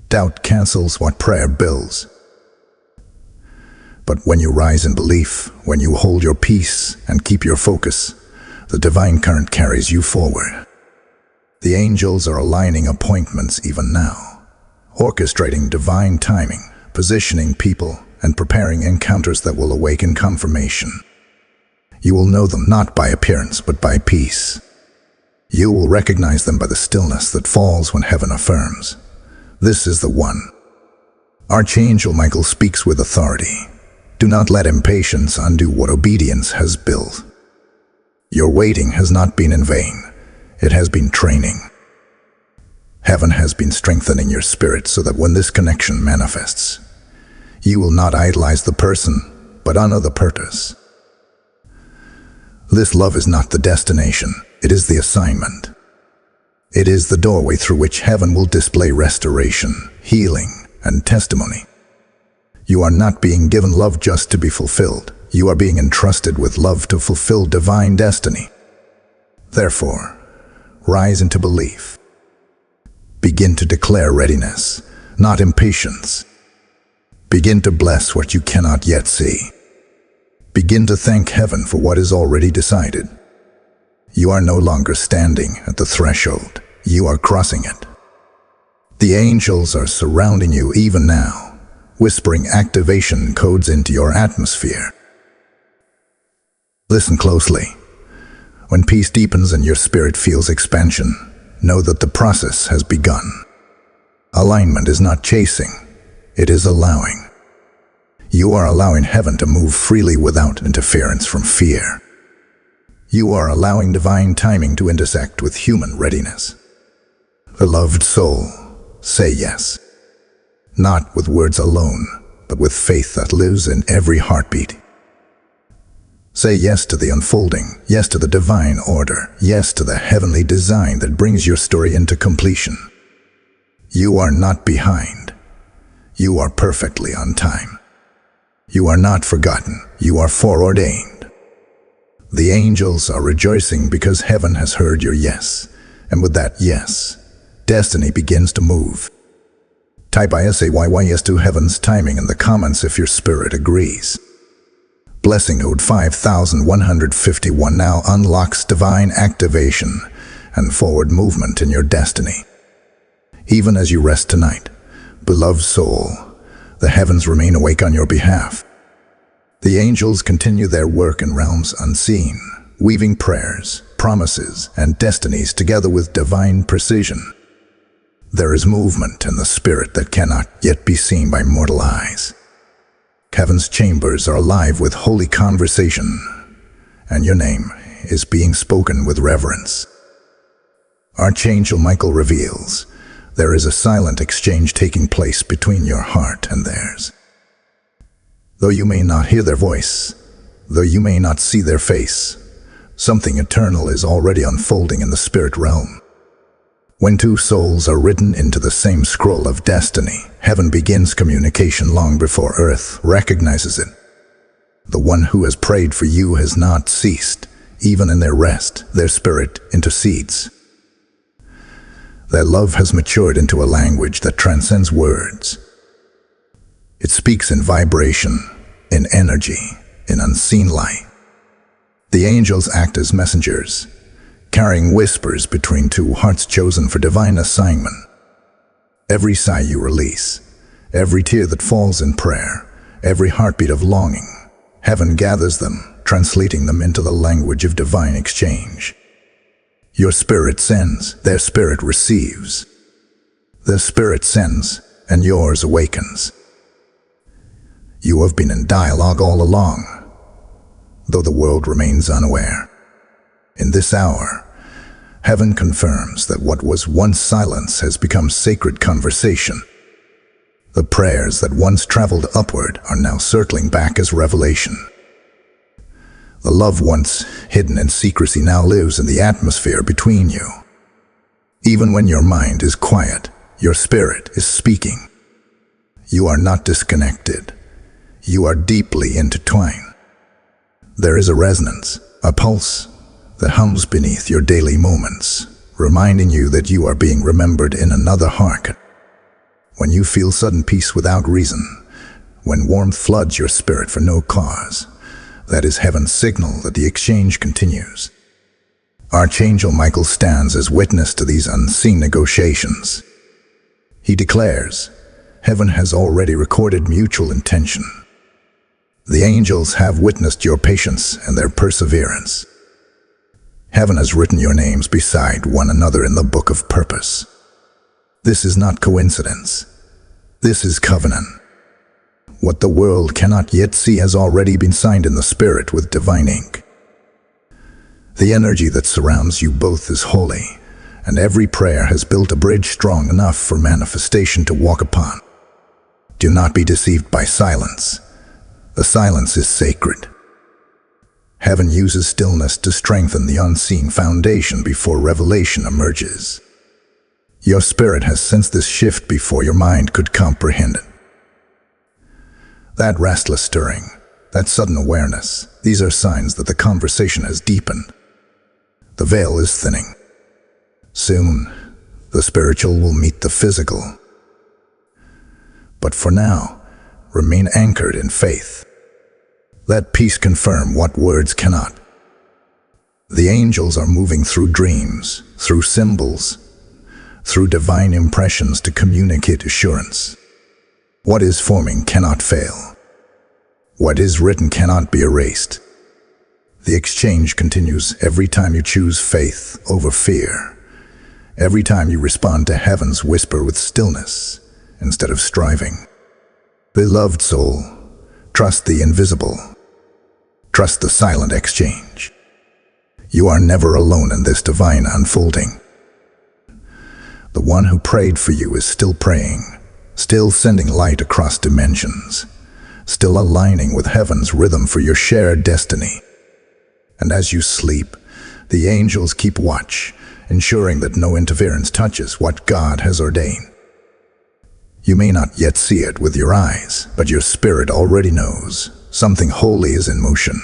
Doubt cancels what prayer builds. But when you rise in belief, when you hold your peace and keep your focus, the divine current carries you forward. The angels are aligning appointments even now, orchestrating divine timing, positioning people, and preparing encounters that will awaken confirmation. You will know them not by appearance, but by peace. You will recognize them by the stillness that falls when heaven affirms. This is the one. Archangel Michael speaks with authority. Do not let impatience undo what obedience has built. Your waiting has not been in vain. It has been training. Heaven has been strengthening your spirit so that when this connection manifests, you will not idolize the person, but honor the purpose. This love is not the destination, it is the assignment. It is the doorway through which heaven will display restoration, healing, and testimony. You are not being given love just to be fulfilled. You are being entrusted with love to fulfill divine destiny. Therefore, rise into belief. Begin to declare readiness, not impatience. Begin to bless what you cannot yet see. Begin to thank heaven for what is already decided. You are no longer standing at the threshold. You are crossing it. The angels are surrounding you even now, whispering activation codes into your atmosphere. Listen closely. When peace deepens and your spirit feels expansion, know that the process has begun. Alignment is not chasing, it is allowing. You are allowing heaven to move freely without interference from fear. You are allowing divine timing to intersect with human readiness. Beloved soul, say yes. Not with words alone, but with faith that lives in every heartbeat. Say yes to the unfolding, yes to the divine order, yes to the heavenly design that brings your story into completion. You are not behind. You are perfectly on time. You are not forgotten. You are foreordained. The angels are rejoicing because heaven has heard your yes. And with that yes, destiny begins to move. Type ISAYYS to heaven's timing in the comments if your spirit agrees. Blessing Ode 5151 now unlocks divine activation and forward movement in your destiny. Even as you rest tonight, beloved soul, the heavens remain awake on your behalf. The angels continue their work in realms unseen, weaving prayers, promises, and destinies together with divine precision. There is movement in the spirit that cannot yet be seen by mortal eyes. Heaven's chambers are alive with holy conversation, and your name is being spoken with reverence. Archangel Michael reveals there is a silent exchange taking place between your heart and theirs. Though you may not hear their voice, though you may not see their face, something eternal is already unfolding in the spirit realm. When two souls are written into the same scroll of destiny, heaven begins communication long before earth recognizes it. The one who has prayed for you has not ceased. Even in their rest, their spirit intercedes. Their love has matured into a language that transcends words. It speaks in vibration, in energy, in unseen light. The angels act as messengers, carrying whispers between two hearts chosen for divine assignment. Every sigh you release, every tear that falls in prayer, every heartbeat of longing, heaven gathers them, translating them into the language of divine exchange. Your spirit sends, their spirit receives. Their spirit sends, and yours awakens. You have been in dialogue all along, though the world remains unaware. In this hour, heaven confirms that what was once silence has become sacred conversation. The prayers that once traveled upward are now circling back as revelation. The love once hidden in secrecy now lives in the atmosphere between you. Even when your mind is quiet, your spirit is speaking. You are not disconnected. You are deeply intertwined. There is a resonance, a pulse, that hums beneath your daily moments, reminding you that you are being remembered in another heart. When you feel sudden peace without reason, when warmth floods your spirit for no cause, that is heaven's signal that the exchange continues. Archangel Michael stands as witness to these unseen negotiations. He declares, heaven has already recorded mutual intention. The angels have witnessed your patience and their perseverance. Heaven has written your names beside one another in the book of purpose. This is not coincidence. This is covenant. What the world cannot yet see has already been signed in the spirit with divine ink. The energy that surrounds you both is holy, and every prayer has built a bridge strong enough for manifestation to walk upon. Do not be deceived by silence. The silence is sacred. Heaven uses stillness to strengthen the unseen foundation before revelation emerges. Your spirit has sensed this shift before your mind could comprehend it. That restless stirring, that sudden awareness, these are signs that the conversation has deepened. The veil is thinning. Soon, the spiritual will meet the physical. But for now, remain anchored in faith. Let peace confirm what words cannot. The angels are moving through dreams, through symbols, through divine impressions to communicate assurance. What is forming cannot fail. What is written cannot be erased. The exchange continues every time you choose faith over fear, every time you respond to heaven's whisper with stillness instead of striving. Beloved soul, trust the invisible. Trust the silent exchange. You are never alone in this divine unfolding. The one who prayed for you is still praying, still sending light across dimensions, still aligning with heaven's rhythm for your shared destiny. And as you sleep, the angels keep watch, ensuring that no interference touches what God has ordained. You may not yet see it with your eyes, but your spirit already knows. Something holy is in motion.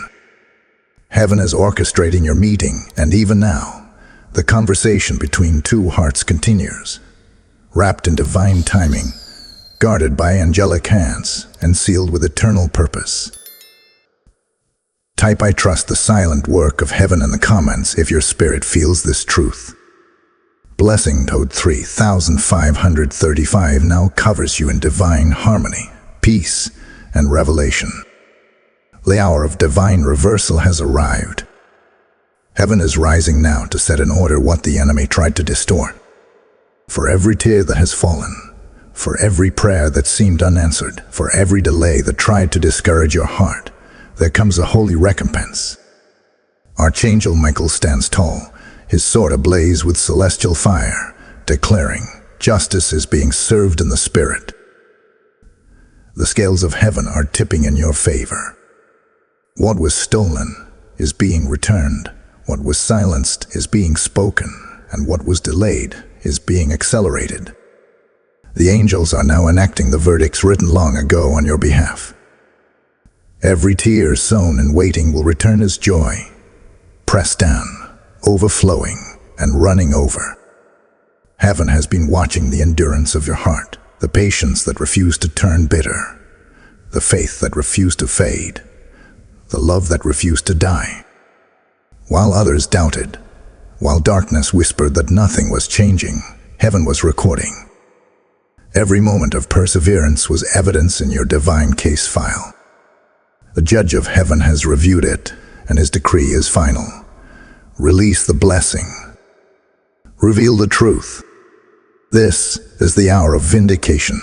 Heaven is orchestrating your meeting, and even now, the conversation between two hearts continues, wrapped in divine timing, guarded by angelic hands, and sealed with eternal purpose. Type "I trust" the silent work of heaven in the comments if your spirit feels this truth. Blessing Code 3535 now covers you in divine harmony, peace, and revelation. The hour of divine reversal has arrived. Heaven is rising now to set in order what the enemy tried to distort. For every tear that has fallen, for every prayer that seemed unanswered, for every delay that tried to discourage your heart, there comes a holy recompense. Archangel Michael stands tall, his sword ablaze with celestial fire, declaring, "Justice is being served in the spirit." The scales of heaven are tipping in your favor. What was stolen is being returned. What was silenced is being spoken, and what was delayed is being accelerated. The angels are now enacting the verdicts written long ago on your behalf. Every tear sown in waiting will return as joy, pressed down, overflowing, and running over. Heaven has been watching the endurance of your heart, the patience that refused to turn bitter, the faith that refused to fade, the love that refused to die. While others doubted, while darkness whispered that nothing was changing, heaven was recording. Every moment of perseverance was evidence in your divine case file. The judge of heaven has reviewed it, and his decree is final. Release the blessing. Reveal the truth. This is the hour of vindication.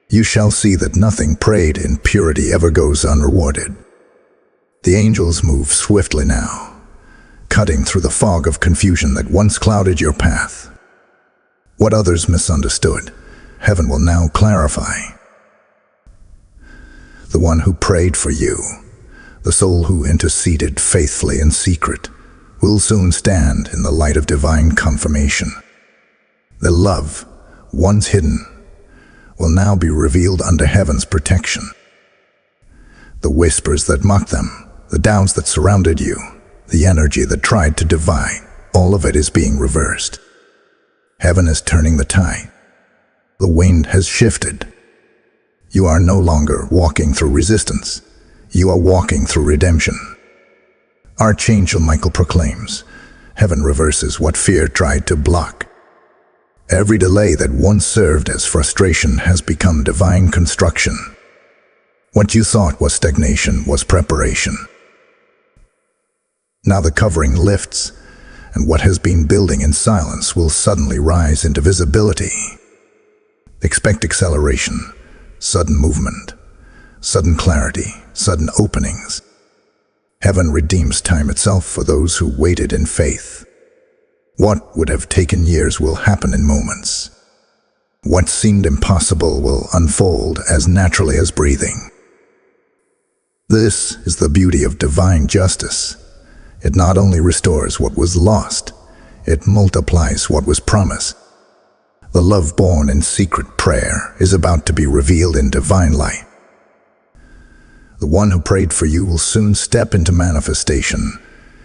You shall see that nothing prayed in purity ever goes unrewarded. The angels move swiftly now, cutting through the fog of confusion that once clouded your path. What others misunderstood, heaven will now clarify. The one who prayed for you, the soul who interceded faithfully in secret, will soon stand in the light of divine confirmation. The love, once hidden, will now be revealed under heaven's protection. The whispers that mocked them, the doubts that surrounded you, the energy that tried to divide, all of it is being reversed. Heaven is turning the tide. The wind has shifted. You are no longer walking through resistance. You are walking through redemption. Archangel Michael proclaims, heaven reverses what fear tried to block. Every delay that once served as frustration has become divine construction. What you thought was stagnation was preparation. Now the covering lifts, and what has been building in silence will suddenly rise into visibility. Expect acceleration, sudden movement, sudden clarity, sudden openings. Heaven redeems time itself for those who waited in faith. What would have taken years will happen in moments. What seemed impossible will unfold as naturally as breathing. This is the beauty of divine justice. It not only restores what was lost, it multiplies what was promised. The love born in secret prayer is about to be revealed in divine light. The one who prayed for you will soon step into manifestation,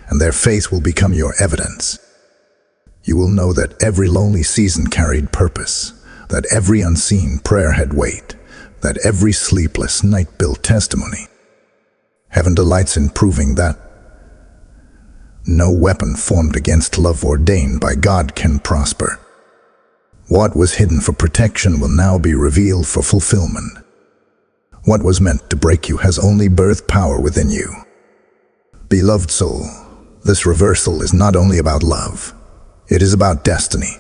and their faith will become your evidence. You will know that every lonely season carried purpose, that every unseen prayer had weight, that every sleepless night built testimony. Heaven delights in proving that no weapon formed against love ordained by God can prosper. What was hidden for protection will now be revealed for fulfillment. What was meant to break you has only birthed power within you. Beloved soul, this reversal is not only about love, it is about destiny.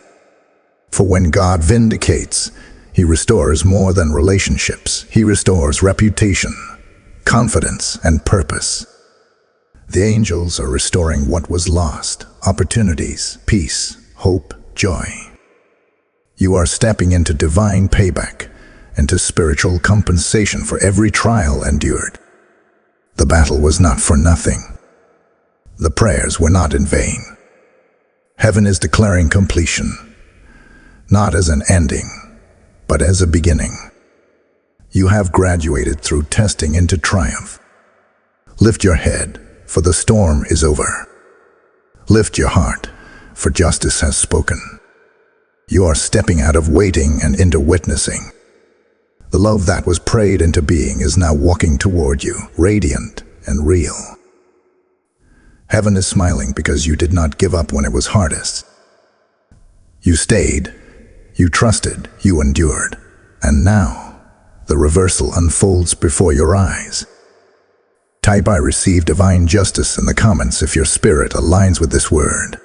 For when God vindicates, He restores more than relationships. He restores reputation, confidence, and purpose. The angels are restoring what was lost, opportunities, peace, hope, joy. You are stepping into divine payback, into spiritual compensation for every trial endured. The battle was not for nothing. The prayers were not in vain. Heaven is declaring completion, not as an ending, but as a beginning. You have graduated through testing into triumph. Lift your head, for the storm is over. Lift your heart, for justice has spoken. You are stepping out of waiting and into witnessing. The love that was prayed into being is now walking toward you, radiant and real. Heaven is smiling because you did not give up when it was hardest. You stayed, you trusted, you endured, and now the reversal unfolds before your eyes. Type "I receive divine justice" in the comments if your spirit aligns with this word.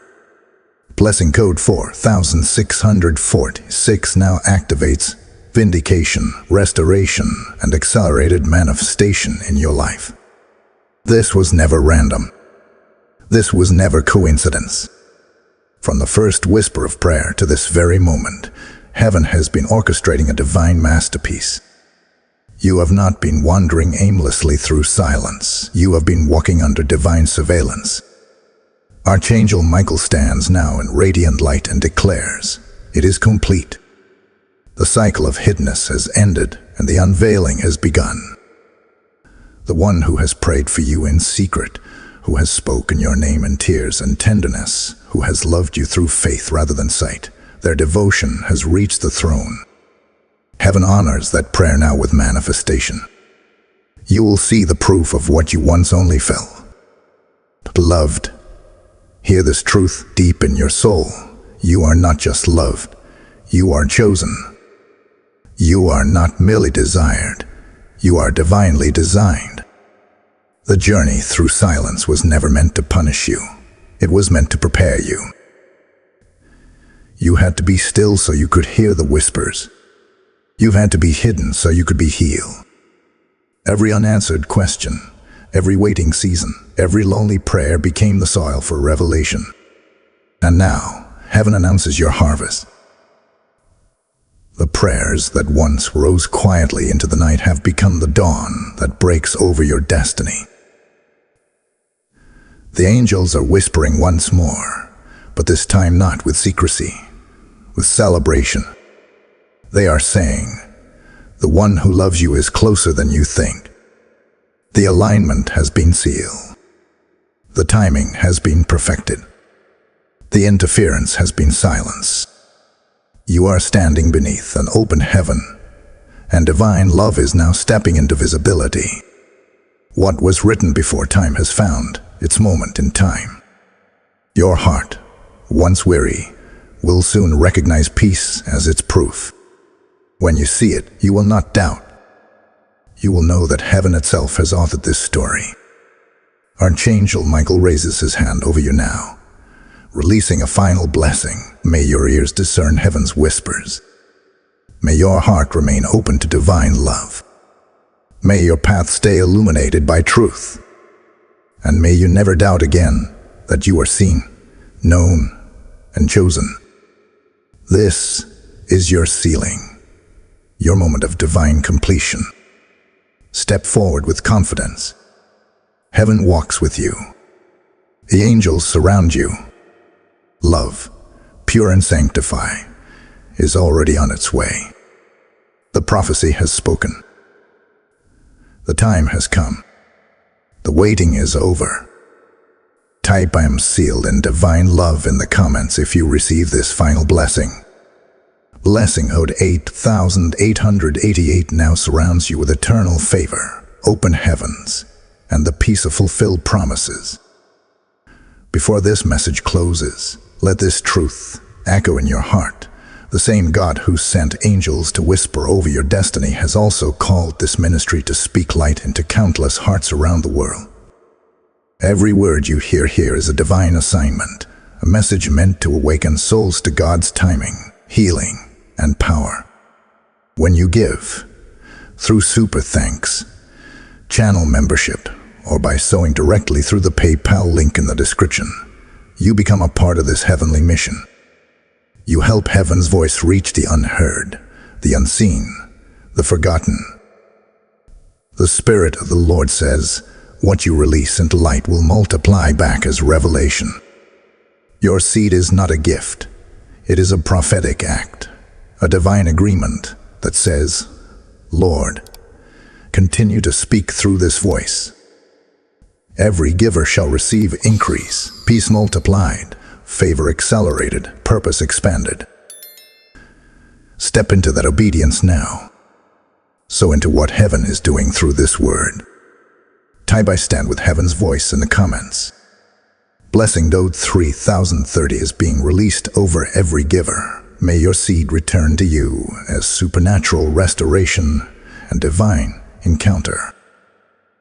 Blessing code 4646 now activates vindication, restoration, and accelerated manifestation in your life. This was never random. This was never coincidence. From the first whisper of prayer to this very moment, heaven has been orchestrating a divine masterpiece. You have not been wandering aimlessly through silence. You have been walking under divine surveillance. Archangel Michael stands now in radiant light and declares, "It is complete." The cycle of hiddenness has ended and the unveiling has begun. The one who has prayed for you in secret, who has spoken your name in tears and tenderness, who has loved you through faith rather than sight, their devotion has reached the throne. Heaven honors that prayer now with manifestation. You will see the proof of what you once only felt. Beloved, hear this truth deep in your soul. You are not just loved, you are chosen. You are not merely desired, you are divinely designed. The journey through silence was never meant to punish you. It was meant to prepare you. You had to be still so you could hear the whispers. You've had to be hidden so you could be healed. Every unanswered question, every waiting season, every lonely prayer became the soil for revelation. And now, heaven announces your harvest. The prayers that once rose quietly into the night have become the dawn that breaks over your destiny. The angels are whispering once more, but this time not with secrecy, with celebration. They are saying, "The one who loves you is closer than you think." The alignment has been sealed. The timing has been perfected. The interference has been silenced. You are standing beneath an open heaven, and divine love is now stepping into visibility. What was written before time has found its moment in time. Your heart, once weary, will soon recognize peace as its proof. When you see it, you will not doubt. You will know that heaven itself has authored this story. Archangel Michael raises his hand over you now, releasing a final blessing. May your ears discern heaven's whispers. May your heart remain open to divine love. May your path stay illuminated by truth. And may you never doubt again that you are seen, known, and chosen. This is your sealing. Your moment of divine completion. Step forward with confidence. Heaven walks with you. The angels surround you. Love, pure and sanctify, is already on its way. The prophecy has spoken. The time has come. The waiting is over. Type "I am sealed in divine love" in the comments if you receive this final blessing. Blessing code 8888 now surrounds you with eternal favor, open heavens, and the peace of fulfilled promises. Before this message closes, let this truth echo in your heart. The same God who sent angels to whisper over your destiny has also called this ministry to speak light into countless hearts around the world. Every word you hear here is a divine assignment, a message meant to awaken souls to God's timing, healing, and power. When you give, through super thanks, channel membership, or by sowing directly through the PayPal link in the description, you become a part of this heavenly mission. You help heaven's voice reach the unheard, the unseen, the forgotten. The Spirit of the Lord says, what you release into light will multiply back as revelation. Your seed is not a gift. It is a prophetic act, a divine agreement that says, Lord, continue to speak through this voice. Every giver shall receive increase, peace multiplied, favor accelerated, purpose expanded. Step into that obedience now. So into what heaven is doing through this word. Type I stand with heaven's voice in the comments. Blessing Code 3030 is being released over every giver. May your seed return to you as supernatural restoration and divine encounter.